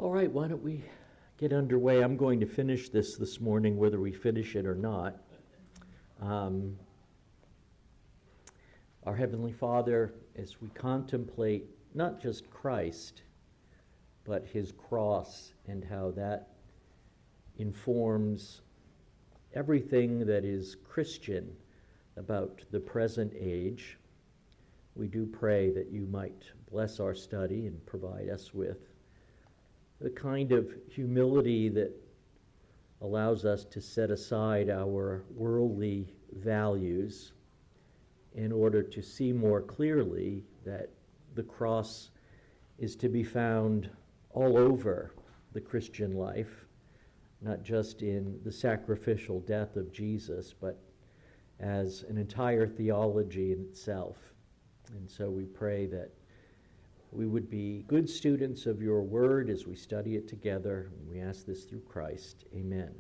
All right, why don't we get underway? I'm going to finish this morning, whether we finish it or not. Our Heavenly Father, as we contemplate not just Christ, but his cross and how that informs everything that is Christian about the present age, we do pray that you might bless our study and provide us with the kind of humility that allows us to set aside our worldly values in order to see more clearly that the cross is to be found all over the Christian life, not just in the sacrificial death of Jesus, but as an entire theology in itself. And so we pray that we would be good students of your word as we study it together. We ask this through Christ. Amen.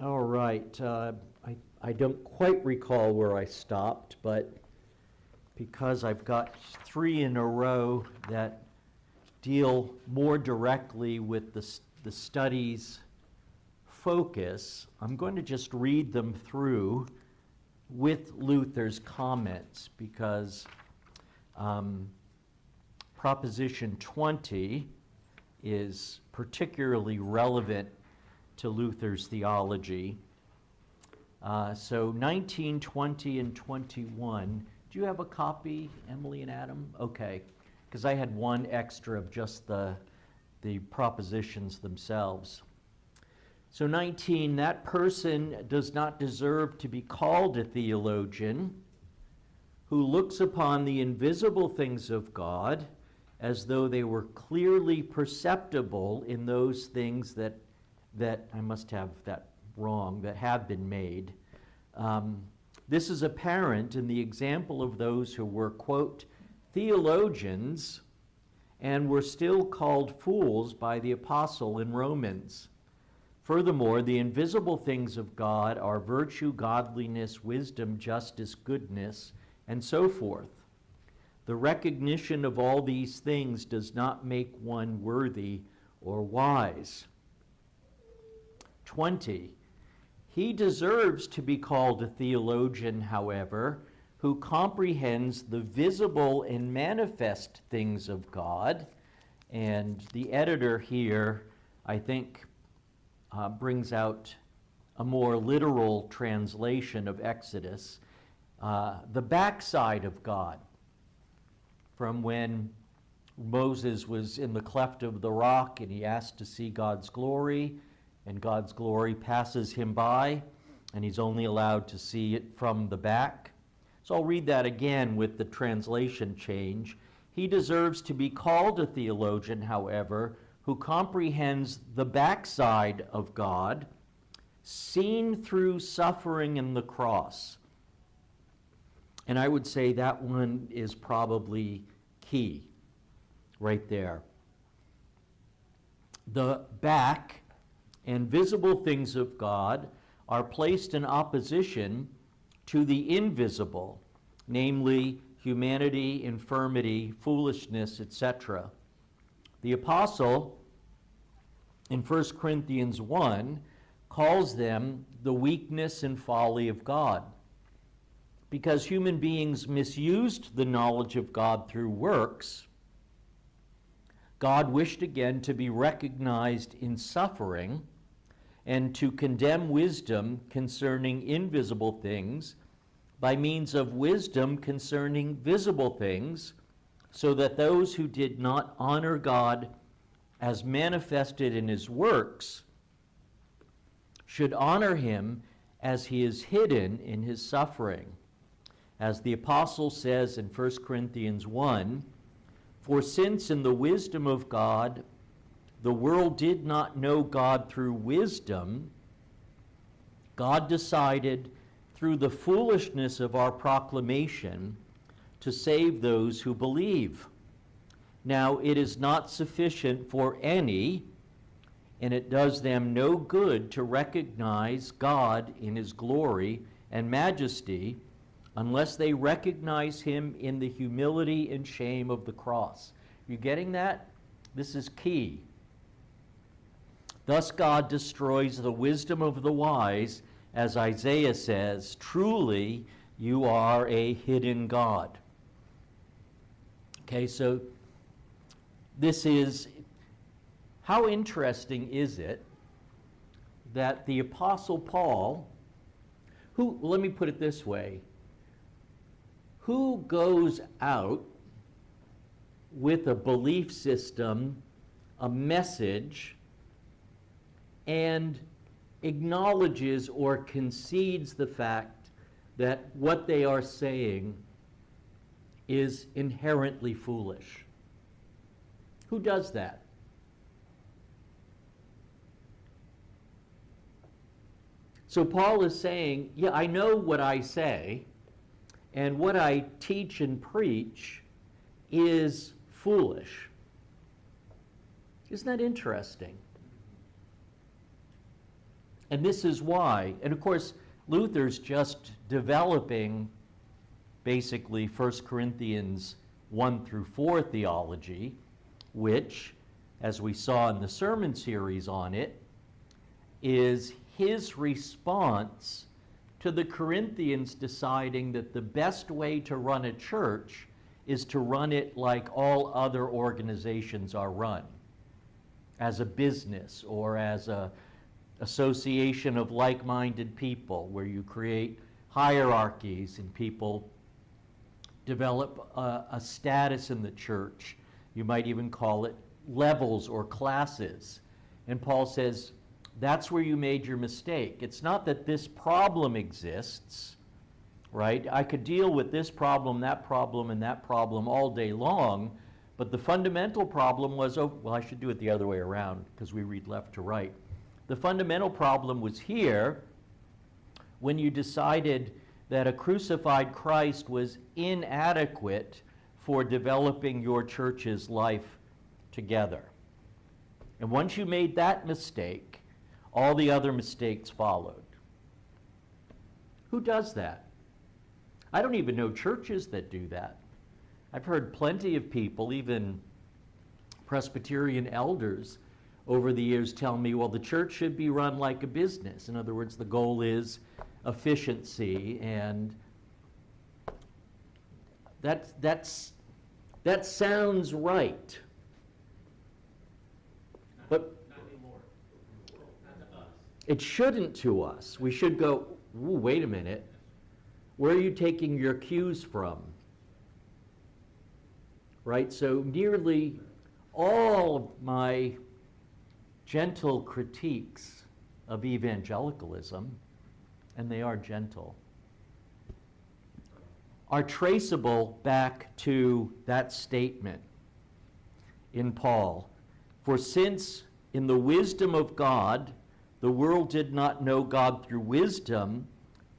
All right. I don't quite recall where I stopped, but because I've got 3 in a row that deal more directly with the study's focus, I'm going to just read them through with Luther's comments, because Proposition 20 is particularly relevant to Luther's theology. So 19, 20, and 21. Do you have a copy, Emily and Adam? Okay, because I had one extra of just the propositions themselves. So 19, that person does not deserve to be called a theologian who looks upon the invisible things of God as though they were clearly perceptible in those things that I must have that wrong, that have been made. This is apparent in the example of those who were, quote, theologians and were still called fools by the apostle in Romans. Furthermore, the invisible things of God are virtue, godliness, wisdom, justice, goodness, and so forth. The recognition of all these things does not make one worthy or wise. 20. He deserves to be called a theologian, however, who comprehends the visible and manifest things of God. And the editor here, I think, brings out a more literal translation of Exodus, the backside of God, from when Moses was in the cleft of the rock and he asked to see God's glory, and God's glory passes him by, and he's only allowed to see it from the back. So I'll read that again with the translation change. He deserves to be called a theologian, however, who comprehends the backside of God, seen through suffering and the cross. And I would say that one is probably key right there. The back and visible things of God are placed in opposition to the invisible, namely humanity, infirmity, foolishness, etc. The apostle in 1 Corinthians 1 calls them the weakness and folly of God. Because human beings misused the knowledge of God through works, God wished again to be recognized in suffering and to condemn wisdom concerning invisible things by means of wisdom concerning visible things, so that those who did not honor God as manifested in his works should honor him as he is hidden in his suffering. As the apostle says in 1 Corinthians 1, for since in the wisdom of God the world did not know God through wisdom, God decided through the foolishness of our proclamation to save those who believe. Now it is not sufficient for any, and it does them no good to recognize God in his glory and majesty unless they recognize him in the humility and shame of the cross. You getting that? This is key. Thus God destroys the wisdom of the wise, as Isaiah says, truly you are a hidden God. Okay, so this is, how interesting is it that the Apostle Paul, who, let me put it this way, who goes out with a belief system, a message, and acknowledges or concedes the fact that what they are saying is inherently foolish? Who does that? So Paul is saying, yeah, I know what I say, and what I teach and preach is foolish. Isn't that interesting? And this is why. And of course, Luther's just developing basically 1 Corinthians 1 through 4 theology, which, as we saw in the sermon series on it, is his response to the Corinthians deciding that the best way to run a church is to run it like all other organizations are run, as a business or as a association of like-minded people, where you create hierarchies and people develop a status in the church. You might even call it levels or classes. And Paul says, that's where you made your mistake. It's not that this problem exists, right? I could deal with this problem, and that problem all day long, but the fundamental problem was, oh, well, I should do it the other way around because we read left to right. The fundamental problem was here when you decided that a crucified Christ was inadequate for developing your church's life together. And once you made that mistake, all the other mistakes followed. Who does that? I don't even know churches that do that. I've heard plenty of people, even Presbyterian elders, over the years tell me, well, the church should be run like a business. In other words, the goal is efficiency, and that sounds right. But not anymore. Not to us. It shouldn't to us. We should go, ooh, wait a minute. Where are you taking your cues from? Right? So nearly all of my gentle critiques of evangelicalism, and they are gentle, are traceable back to that statement in Paul. For since in the wisdom of God, the world did not know God through wisdom,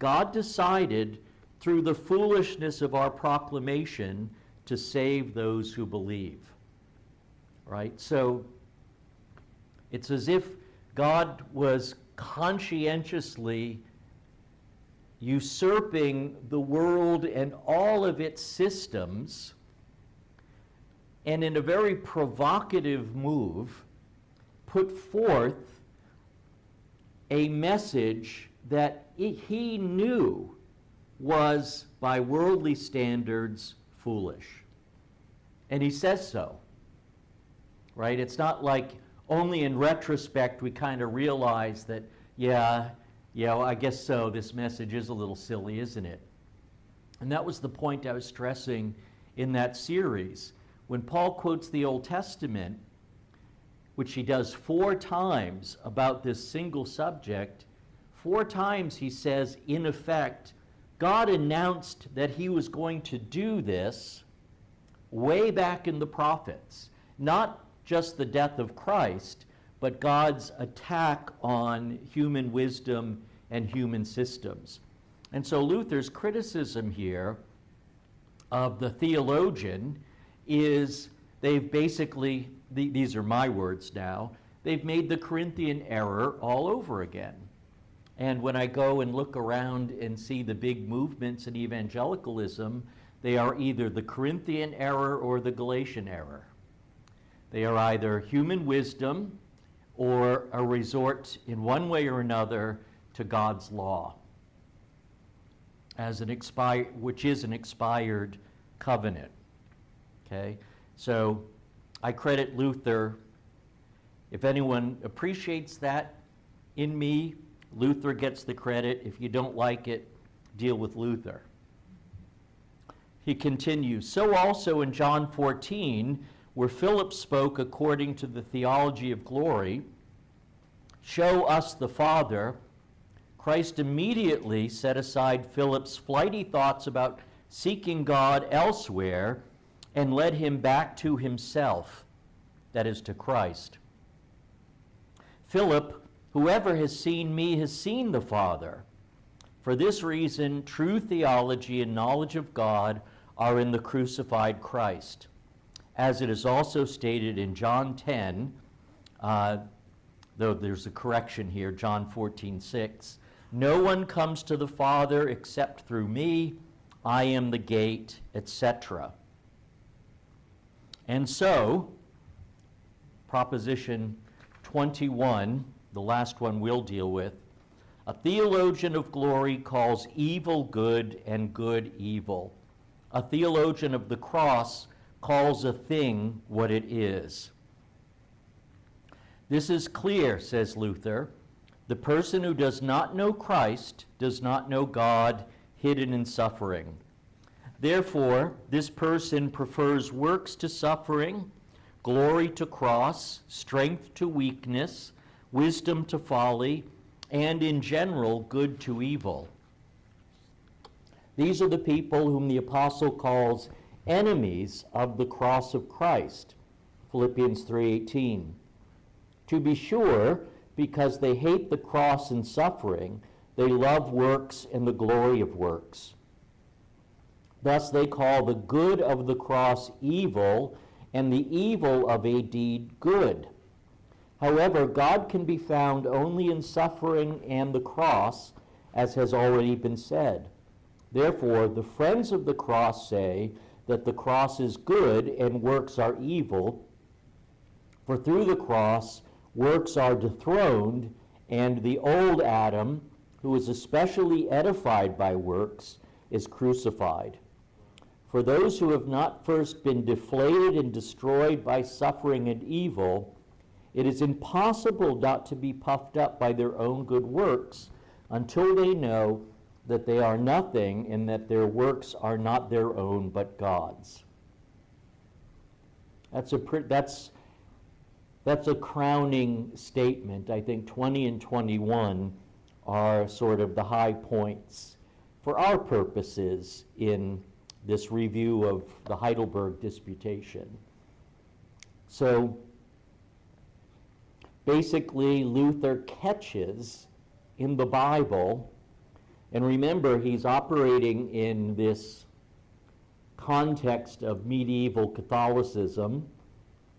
God decided through the foolishness of our proclamation to save those who believe. Right? So it's as if God was conscientiously usurping the world and all of its systems, and in a very provocative move, put forth a message that he knew was, by worldly standards, foolish. And he says so. Right? It's not like only in retrospect we kind of realize that, yeah, well, I guess so, this message is a little silly, isn't it? And that was the point I was stressing in that series. When Paul quotes the Old Testament, which he does 4 times about this single subject, 4 times he says, in effect, God announced that he was going to do this way back in the prophets. Not just the death of Christ, but God's attack on human wisdom and human systems. And so Luther's criticism here of the theologian is they've basically, these are my words now, they've made the Corinthian error all over again. And when I go and look around and see the big movements in evangelicalism, they are either the Corinthian error or the Galatian error. They are either human wisdom or a resort in one way or another to God's law, as which is an expired covenant. Okay? So I credit Luther. If anyone appreciates that in me, Luther gets the credit. If you don't like it, deal with Luther. He continues, so also in John 14, where Philip spoke according to the theology of glory, show us the Father, Christ immediately set aside Philip's flighty thoughts about seeking God elsewhere and led him back to himself, that is, to Christ. Philip, whoever has seen me has seen the Father. For this reason, true theology and knowledge of God are in the crucified Christ. As it is also stated in John 10, though there's a correction here, John 14:6, no one comes to the Father except through me. I am the gate, etc. And so, Proposition 21, the last one we'll deal with, a theologian of glory calls evil good and good evil. A theologian of the cross calls a thing what it is. This is clear, says Luther. The person who does not know Christ does not know God hidden in suffering. Therefore, this person prefers works to suffering, glory to cross, strength to weakness, wisdom to folly, and in general, good to evil. These are the people whom the apostle calls enemies of the cross of Christ, Philippians 3:18. To be sure, because they hate the cross and suffering, they love works and the glory of works. Thus they call the good of the cross evil, and the evil of a deed good. However, God can be found only in suffering and the cross, as has already been said. Therefore, the friends of the cross say that the cross is good and works are evil, for through the cross works are dethroned, and the old Adam, who is especially edified by works, is crucified. For those who have not first been deflated and destroyed by suffering and evil, it is impossible not to be puffed up by their own good works until they know that they are nothing and that their works are not their own but God's. That's a crowning statement. I think 20 and 21 are sort of the high points for our purposes in this review of the Heidelberg Disputation. So basically, Luther catches in the Bible, and remember, he's operating in this context of medieval Catholicism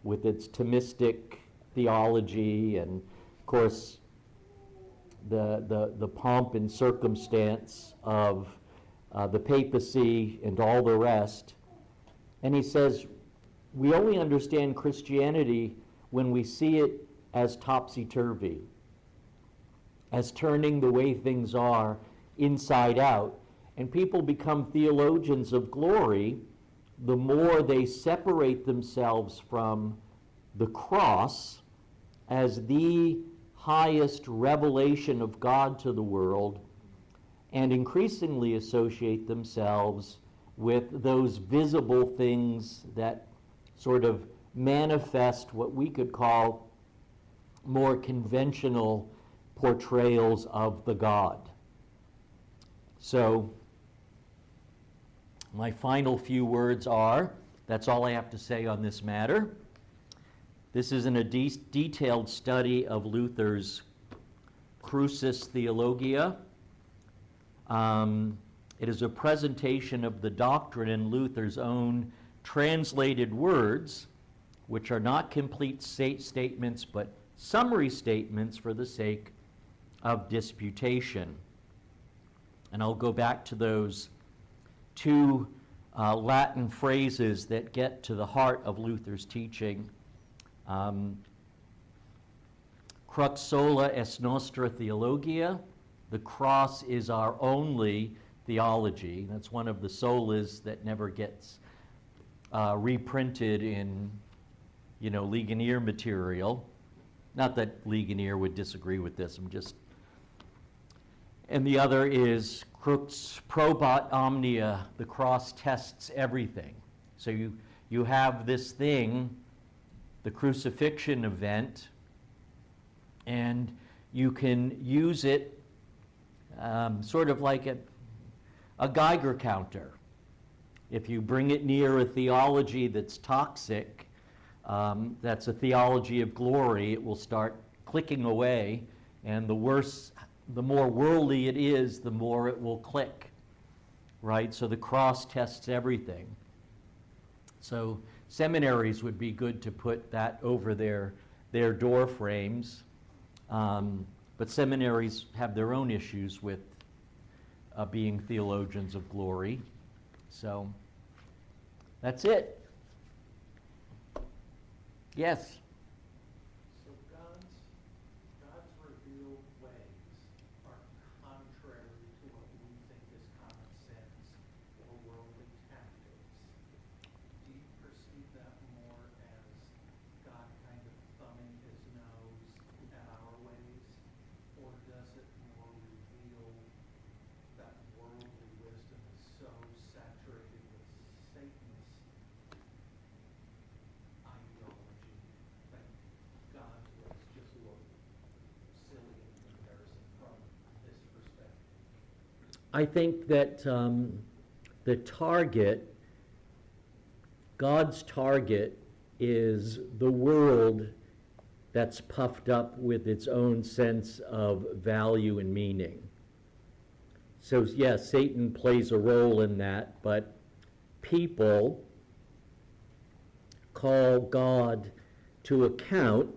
with its Thomistic theology and, of course, the pomp and circumstance of the papacy and all the rest. And he says, we only understand Christianity when we see it as topsy-turvy, as turning the way things are inside out. And people become theologians of glory the more they separate themselves from the cross as the highest revelation of God to the world, and increasingly associate themselves with those visible things that sort of manifest what we could call more conventional portrayals of the God. So my final few words are, that's all I have to say on this matter. This isn't a detailed study of Luther's Crucis Theologia. It is a presentation of the doctrine in Luther's own translated words, which are not complete statements, but summary statements for the sake of disputation. And I'll go back to those two Latin phrases that get to the heart of Luther's teaching. Crux sola est nostra theologia. The cross is our only theology. That's one of the solas that never gets reprinted in, Ligonier material. Not that Ligonier would disagree with this. And the other is crux probat omnia. The cross tests everything. So you have this thing, the crucifixion event, and you can use it sort of like a Geiger counter. If you bring it near a theology that's toxic, that's a theology of glory, it will start clicking away, and the more worldly it is, the more it will click, right? So the cross tests everything. So seminaries would be good to put that over their door frames. But seminaries have their own issues with being theologians of glory. So that's it. Yes? So God's revealed ways are contrary to what we think is common sense or worldly tactics. Do you perceive that more as God kind of thumbing his nose at our ways, or does it more reveal that worldly wisdom is so saturated with Satan's ideology that God's ways just look silly in comparison from this perspective? I think that the target, God's target, is the world that's puffed up with its own sense of value and meaning. So yes, Satan plays a role in that, but people call God to account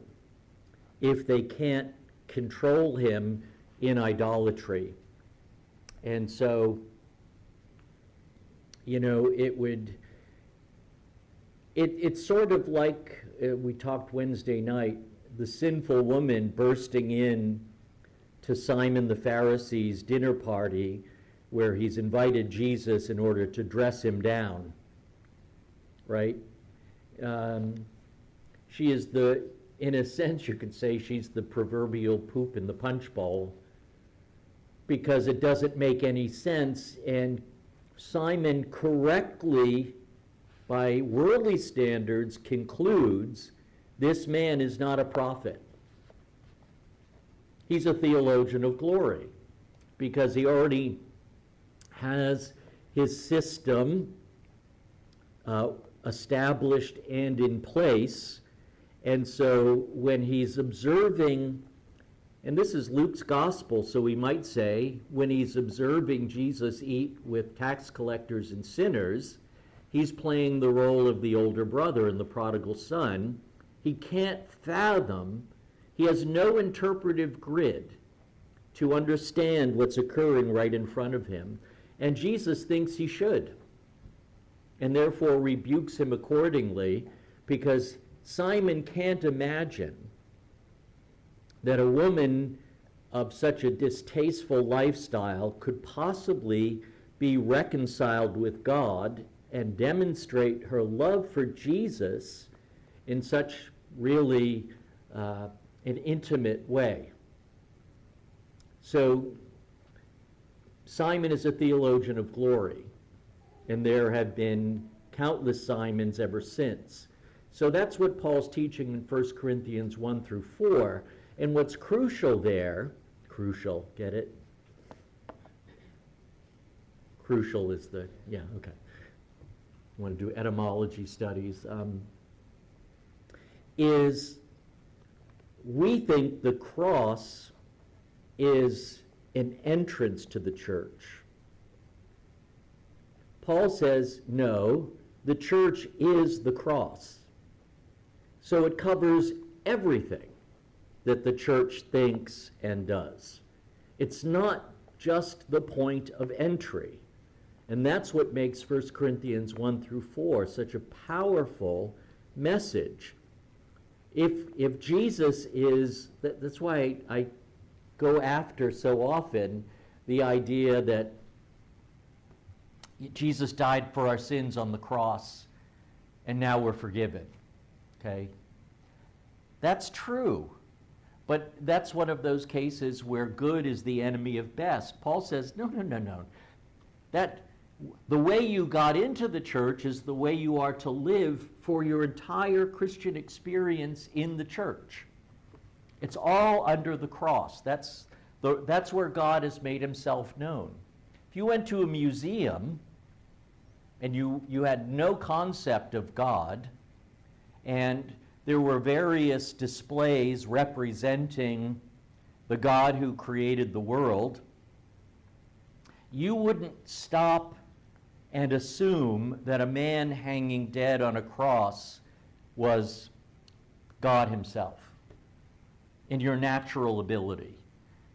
if they can't control him in idolatry. And so, it's sort of like we talked Wednesday night, the sinful woman bursting in to Simon the Pharisee's dinner party where he's invited Jesus in order to dress him down, right? She is in a sense you could say she's the proverbial poop in the punch bowl, because it doesn't make any sense, and Simon correctly, by worldly standards, concludes this man is not a prophet. He's a theologian of glory, because he already has his system established and in place. And so when he's observing, and this is Luke's gospel, so we might say, when he's observing Jesus eat with tax collectors and sinners, he's playing the role of the older brother and the prodigal son. He can't fathom, he has no interpretive grid to understand what's occurring right in front of him. And Jesus thinks he should, and therefore rebukes him accordingly, because Simon can't imagine that a woman of such a distasteful lifestyle could possibly be reconciled with God and demonstrate her love for Jesus in such really an intimate way. So Simon is a theologian of glory, and there have been countless Simons ever since. So that's what Paul's teaching in 1 Corinthians 1 through 4. And what's crucial there, crucial, get it? Crucial is the, yeah, okay. I want to do etymology studies. Is we think the cross is an entrance to the church. Paul says, no, the church is the cross. So it covers everything that the church thinks and does. It's not just the point of entry. And that's what makes 1 Corinthians 1 through 4 such a powerful message. If Jesus is, that's why I go after so often the idea that Jesus died for our sins on the cross and now we're forgiven. Okay? That's true. But that's one of those cases where good is the enemy of best. Paul says, no. The way you got into the church is the way you are to live for your entire Christian experience in the church. It's all under the cross. That's where God has made himself known. If you went to a museum and you had no concept of God, and there were various displays representing the God who created the world, you wouldn't stop and assume that a man hanging dead on a cross was God himself in your natural ability.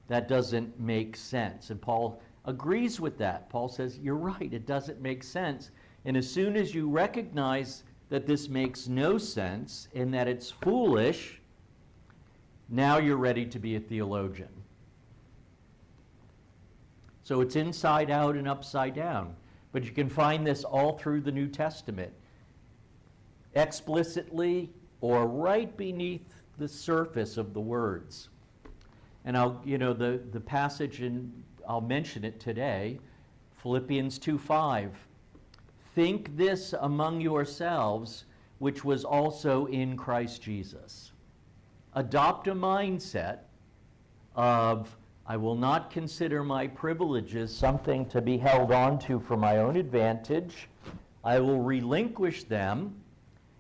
That doesn't make sense. And Paul agrees with that. Paul says, you're right, it doesn't make sense. And as soon as you recognize that this makes no sense and that it's foolish, now you're ready to be a theologian. So it's inside out and upside down. But you can find this all through the New Testament, explicitly or right beneath the surface of the words. And the passage, I'll mention it today, Philippians 2:5. Think this among yourselves, which was also in Christ Jesus. Adopt a mindset of, I will not consider my privileges something to be held on to for my own advantage. I will relinquish them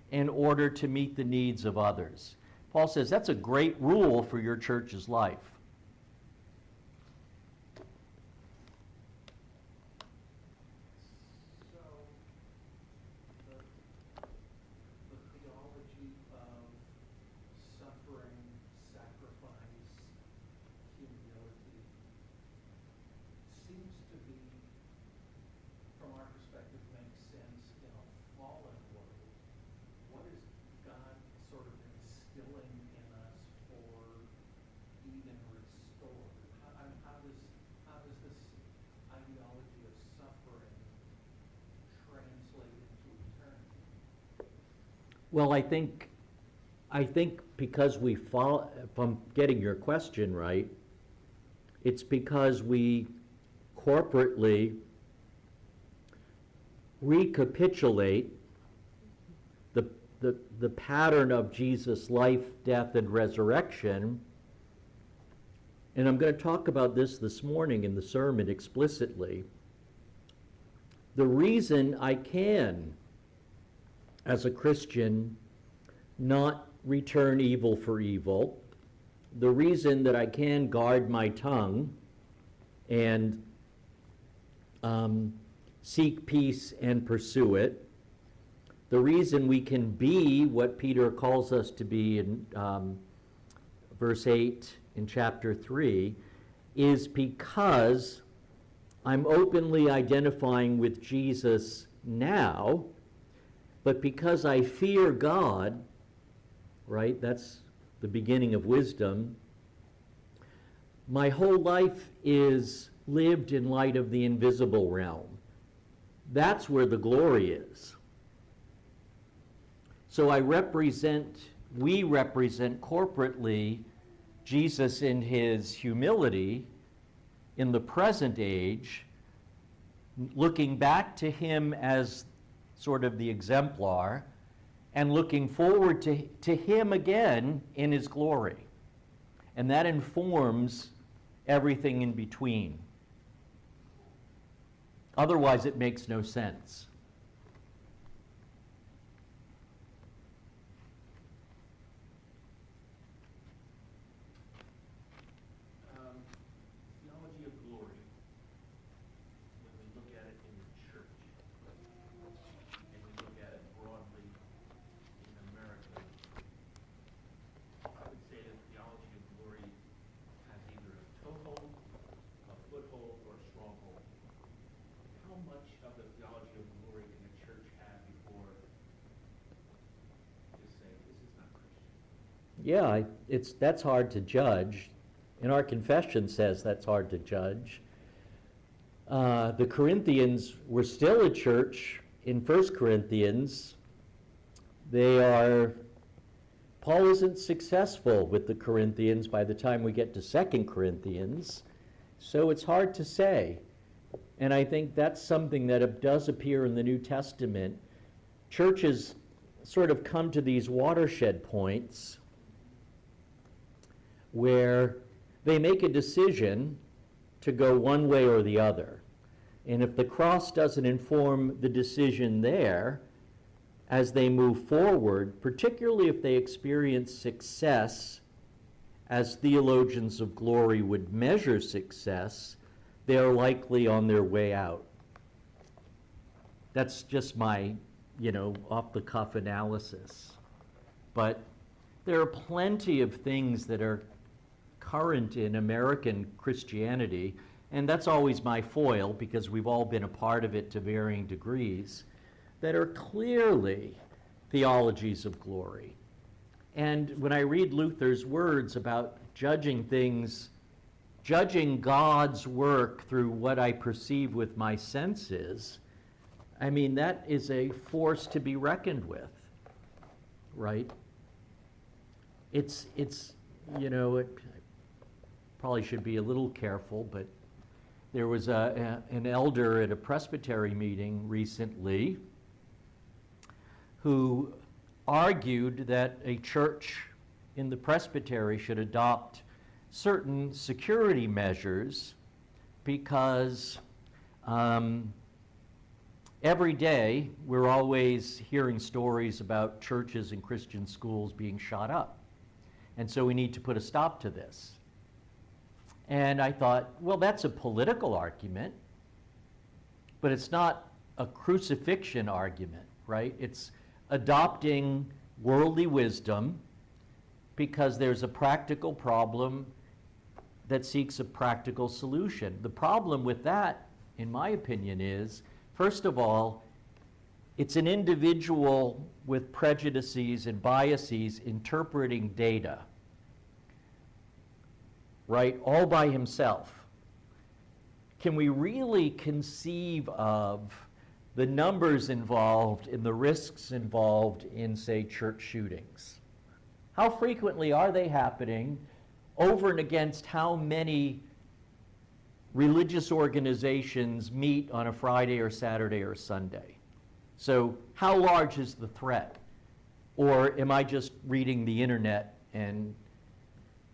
in order to meet the needs of others. Paul says that's a great rule for your church's life. So, the theology of suffering, sacrifice, humility seems to be, from our perspective, makes sense in a fallen world. What is God sort of instilling in us for even restored? How does this ideology of suffering translate into eternity? Well, I think because we fall, if I'm getting your question right, it's because we corporately recapitulate the pattern of Jesus' life, death, and resurrection. And I'm going to talk about this morning in the sermon explicitly. The reason I can, as a Christian, not return evil for evil, the reason that I can guard my tongue and seek peace and pursue it, the reason we can be what Peter calls us to be in verse 8 in chapter 3 is because I'm openly identifying with Jesus now, but because I fear God, right? That's the beginning of wisdom. My whole life is lived in light of the invisible realm. That's where the glory is. So we represent corporately Jesus in his humility in the present age, looking back to him as sort of the exemplar, and looking forward to him again in his glory. And that informs everything in between. Otherwise, it makes no sense. Theology of glory, when we look at it in the church, and we look at it broadly in America, I would say that theology of glory has either a total yeah, that's hard to judge. And our confession says that's hard to judge. The Corinthians were still a church in 1 Corinthians. Paul isn't successful with the Corinthians by the time we get to 2 Corinthians, so it's hard to say. And I think that's something that does appear in the New Testament. Churches sort of come to these watershed points where they make a decision to go one way or the other. And if the cross doesn't inform the decision there, as they move forward, particularly if they experience success, as theologians of glory would measure success, they are likely on their way out. That's just my, off-the-cuff analysis. But there are plenty of things that are current in American Christianity, and that's always my foil because we've all been a part of it to varying degrees, that are clearly theologies of glory. And when I read Luther's words about judging things, judging God's work through what I perceive with my senses, I mean, that is a force to be reckoned with, right? It probably should be a little careful, but there was an elder at a Presbyterian meeting recently who argued that a church in the presbytery should adopt certain security measures because every day we're always hearing stories about churches and Christian schools being shot up. And so we need to put a stop to this. And I thought, well, that's a political argument, but it's not a crucifixion argument, right? It's adopting worldly wisdom because there's a practical problem that seeks a practical solution. The problem with that, in my opinion, is, first of all, it's an individual with prejudices and biases interpreting data, right, all by himself. Can we really conceive of the numbers involved and the risks involved in, say, church shootings? How frequently are they happening? Over and against how many religious organizations meet on a Friday or Saturday or Sunday? So how large is the threat? Or am I just reading the internet and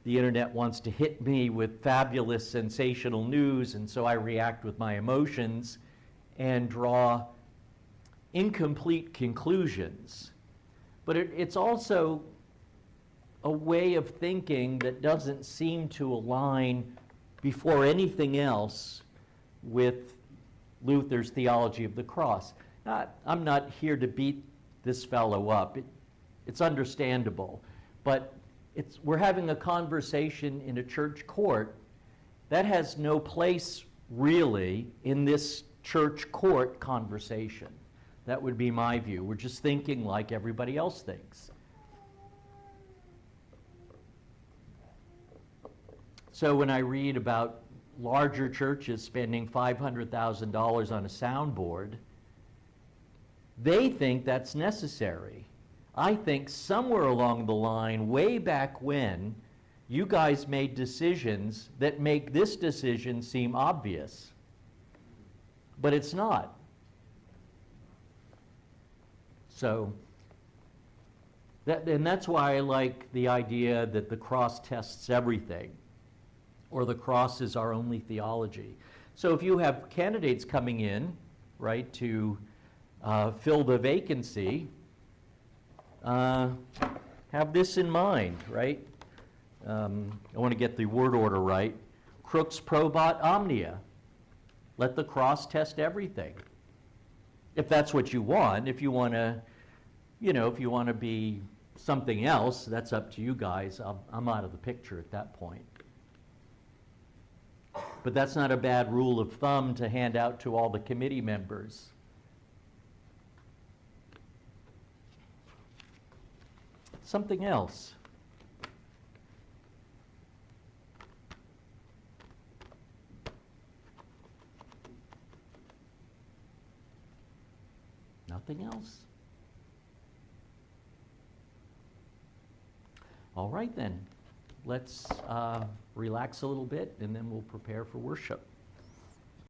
the internet wants to hit me with fabulous, sensational news, and so I react with my emotions and draw incomplete conclusions? But it's also a way of thinking that doesn't seem to align before anything else with Luther's theology of the cross. I'm not here to beat this fellow up. It's understandable. But we're having a conversation in a church court that has no place really in this church court conversation. That would be my view. We're just thinking like everybody else thinks. So when I read about larger churches spending $500,000 on a soundboard, they think that's necessary. I think somewhere along the line, way back when, you guys made decisions that make this decision seem obvious. But it's not. So, and that's why I like the idea that the cross tests everything, or the cross is our only theology. So if you have candidates coming in, right, to fill the vacancy, have this in mind, right? I want to get the word order right. Crux probat omnia. Let the cross test everything. If that's what you want. If you want to, if you want to be something else, that's up to you guys. I'm out of the picture at that point. But that's not a bad rule of thumb to hand out to all the committee members. Something else. Nothing else? All right then, let's relax a little bit and then we'll prepare for worship.